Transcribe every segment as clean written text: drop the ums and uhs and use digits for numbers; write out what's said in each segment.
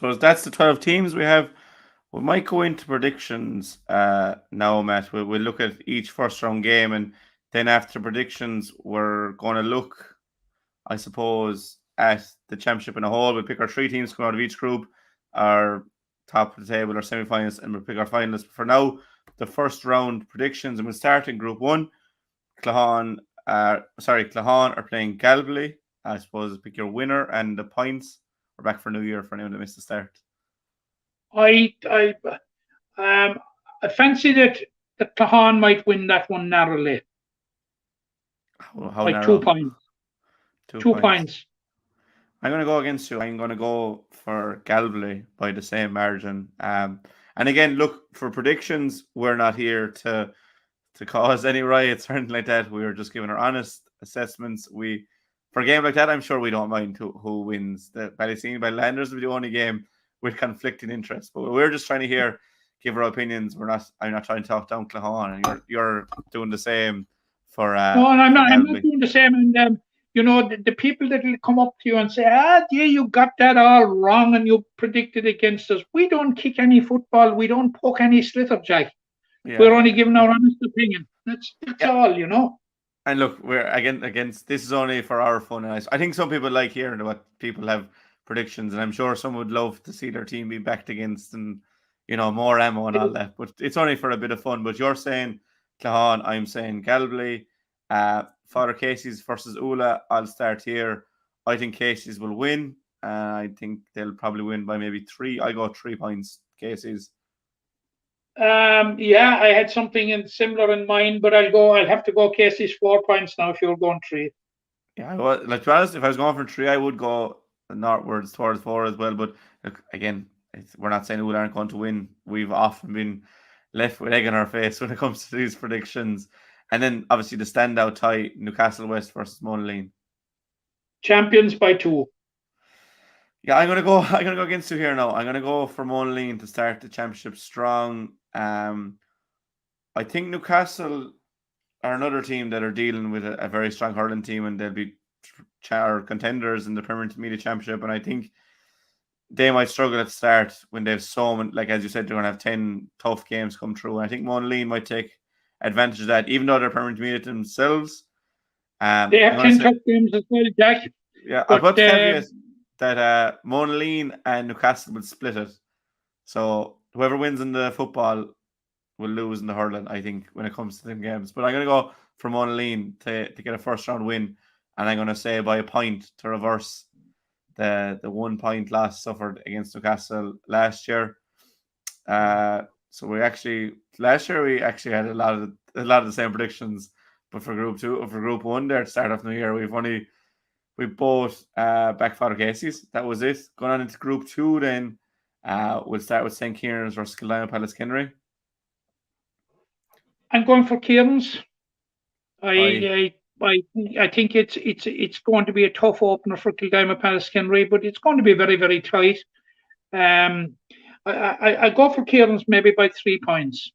So that's the 12 teams we have. We might go into predictions now, Matt. We'll look at each first round game, and then after predictions, we're going to look, I suppose, at the championship in a whole. We'll pick our three teams coming out of each group, our top of the table, our semi-finals, and we'll pick our finalists. For now, the first round predictions, and we'll start in Group 1. Clahan are playing Galway. I suppose pick your winner and the points. We're back for New Year for anyone that missed the start. I fancy that the Clahan might win that one narrowly. How by narrow? 2 points. 2 points. I'm going to go against you. I'm going to go for Galway by the same margin. And again, look, for predictions, we're not here to cause any riots or anything like that. We are just giving our honest assessments. For a game like that, I'm sure we don't mind who wins. The Ballylanders will be the only game with conflicting interests. But we're just trying to give our opinions. I'm not trying to talk down Clahan, and you're doing the same for. No, and I'm not doing the same. And the people that will come up to you and say, you got that all wrong and you predicted against us. We don't kick any football. We don't poke any sliotar, Jack. Yeah, we're only giving our honest opinion. That's all, And look, we're against this is only for our fun. And I think some people like hearing what people have predictions, and I'm sure some would love to see their team be backed against and more ammo and all that. But it's only for a bit of fun. But you're saying Clahan, I'm saying Galway. Father Casey's versus Ula. I'll start here. I think Casey's will win. I think they'll probably win by maybe 3. I go 3 points. Casey's. I had something similar in mind, but I'll have to go Casey's 4 points now if you're going 3. Yeah, well, to be honest, if I was going for 3, I would go northwards towards 4 as well. But look, again, we're not saying Ula aren't going to win. We've often been left with egg on our face when it comes to these predictions. And then obviously the standout tie, Newcastle West versus Monaleen. Champions by 2. Yeah, I'm gonna go against you here now. I'm gonna go for Monaleen to start the championship strong. I think Newcastle are another team that are dealing with a very strong hurling team, and they'll be contenders in the Premier Intermediate Championship. And I think they might struggle at the start when they have so many, like as you said, they're gonna have 10 tough games come through. And I think Monaleen might take advantage of that, even though they're Premier Intermediate themselves. They have 10 tough games as well, Jack. Yeah, I'll put the caveat that Monaleen and Newcastle will split it. So whoever wins in the football will lose in the hurling, I think, when it comes to them games. But I'm going to go for Monaleen to get a first round win. And I'm going to say by a point to reverse the 1 point loss suffered against Newcastle last year. So last year we actually had a lot of the same predictions, but for Group 1 there to start off New Year, we both back Father Casey's. That was it. Going on into Group 2 then, we'll start with St. Kieran's versus Kildare Palace Kenry. I'm going for Kieran's. I think it's going to be a tough opener for Kildare Palace Kenry, but it's going to be very, very tight. I go for Kieran's maybe by 3 points.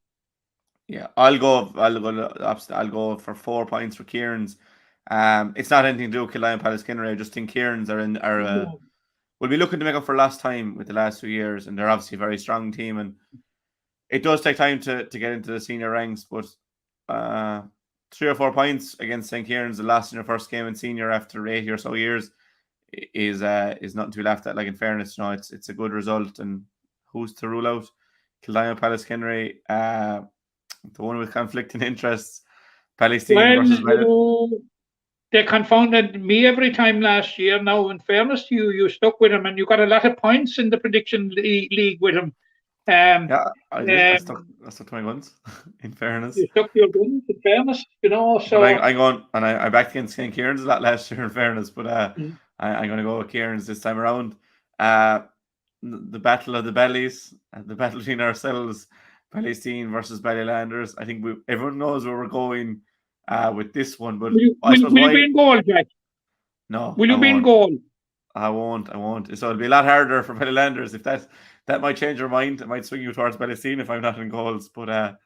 Yeah, I'll go opposite. I'll go for 4 points for Kieran's. It's not anything to do with Kildare Palace Kenry. I just think Kieran's will be looking to make up for last time with the last 2 years, and they're obviously a very strong team, and it does take time to get into the senior ranks, but 3 or 4 points against St. Kieran's, the last in their first game in senior after 80 or so years, is nothing to be laughed at. Like, in fairness, it's a good result. And who's to rule out? Kildare Palace Kenry, the one with conflicting interests. Palestine versus they confounded me every time last year. Now, in fairness to you, you stuck with him, and you got a lot of points in the prediction league with him. I did. I stuck my guns. In fairness, you stuck your guns. In fairness, So I'm going, and I backed against St. Kieran's a lot last year. In fairness, but I'm going to go with Kieran's this time around. The battle of the bellies, the battle between ourselves, Palestine versus Ballylanders. I think everyone knows where we're going with this one. But will you be in goal, Jack? No. Will you be in goal? I won't. So it'll be a lot harder for Ballylanders. If that might change your mind. It might swing you towards Palestine if I'm not in goals. But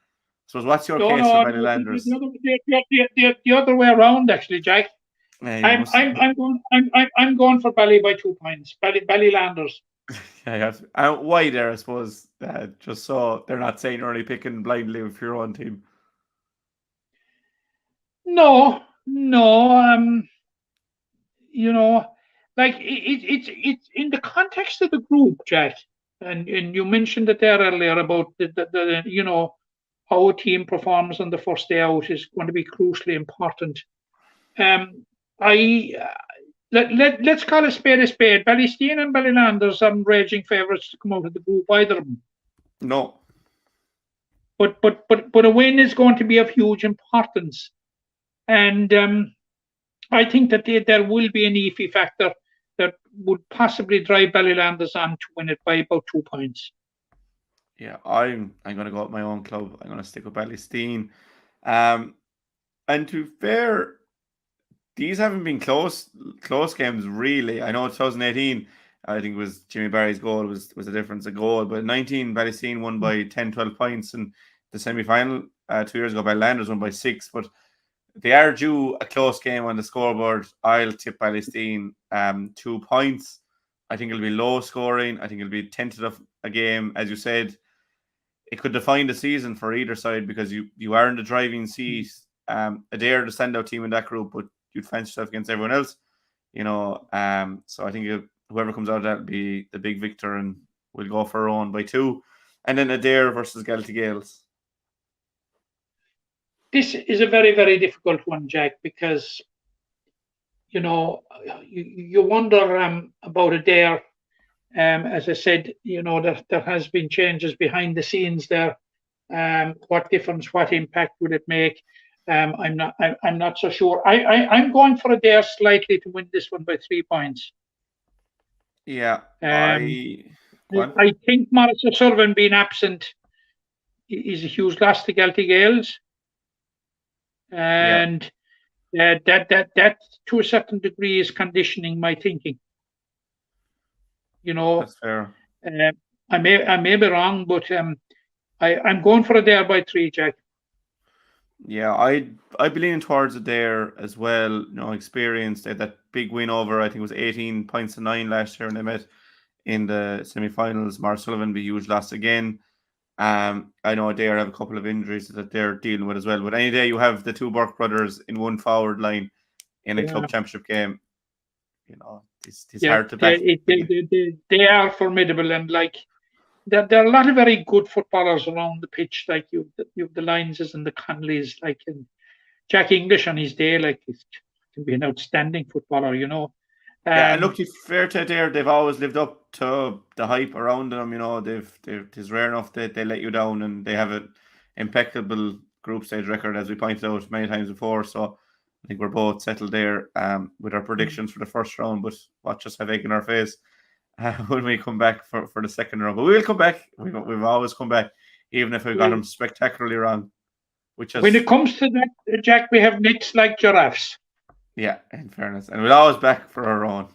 so what's your case for Ballylanders? The other way around, actually, Jack. I'm going for Bally by 2 points. Ballylanders. Yeah, why there, I suppose, just so they're not saying you're only picking blindly with your own team. No, no. You know, like it's in the context of the group, Jack. And you mentioned it there earlier about the how a team performs on the first day out is going to be crucially important. I let's call a spade a spade. Ballysteen and Ballylanders are raging favourites to come out of the group, either of them. No. But a win is going to be of huge importance, and I think that there will be an EFI factor that would possibly drive Ballylanders on to win it by about 2 points. Yeah, I'm going to go with my own club. I'm going to stick with Ballysteen. And to be fair, these haven't been close games really. I know 2018, I think it was Jimmy Barry's goal was a difference of goal, but 19 Ballysteen won by 10, 12 points, and the semi-final 2 years ago Ballylanders won by 6. But they are due a close game on the scoreboard. I'll tip Ballysteen 2 points. I think it'll be low scoring. I think it'll be tentative a game, as you said. It could define the season for either side because you are in the driving seat. Adair, the standout team in that group, but you'd fancy yourself against everyone else, So I think whoever comes out of that will be the big victor, and we'll go for our own by 2. And then Adair versus Galty Gales. This is a very, very difficult one, Jack, because you wonder about Adair. As I said, there has been changes behind the scenes there. What difference, what impact would it make? I'm not so sure. I'm going for Adair slightly to win this one by 3 points. Yeah, I think Maurice O'Sullivan being absent is a huge loss to Galty Gales, and that to a certain degree is conditioning my thinking. That's fair. I may be wrong, but I'm going for Adair by 3, Jack. Yeah, I'd be leaning towards Adair as well. Experienced that big win over, I think it was 18 points to 9 last year, and they met in the semi-finals. Maurice Sullivan be huge loss again. I know Adair have a couple of injuries that they're dealing with as well. But any day you have the 2 Burke brothers in one forward line in a club championship game, it's hard to back. They are formidable, and there are a lot of very good footballers around the pitch. Like you've the Lineses and the Conleys, and Jack English on his day, he can be an outstanding footballer. Yeah, and look, to be fair to Adair, they've always lived up to the hype around them. It's rare enough that they let you down, and they have an impeccable group stage record, as we pointed out many times before. So I think we're both settled there with our predictions for the first round. But watch us have egg in our face when we come back for the second round. But we will come back. We've always come back, even if we got them spectacularly wrong. When it comes to that, Jack, we have necks like giraffes. Yeah, in fairness. And we'll always back for our own.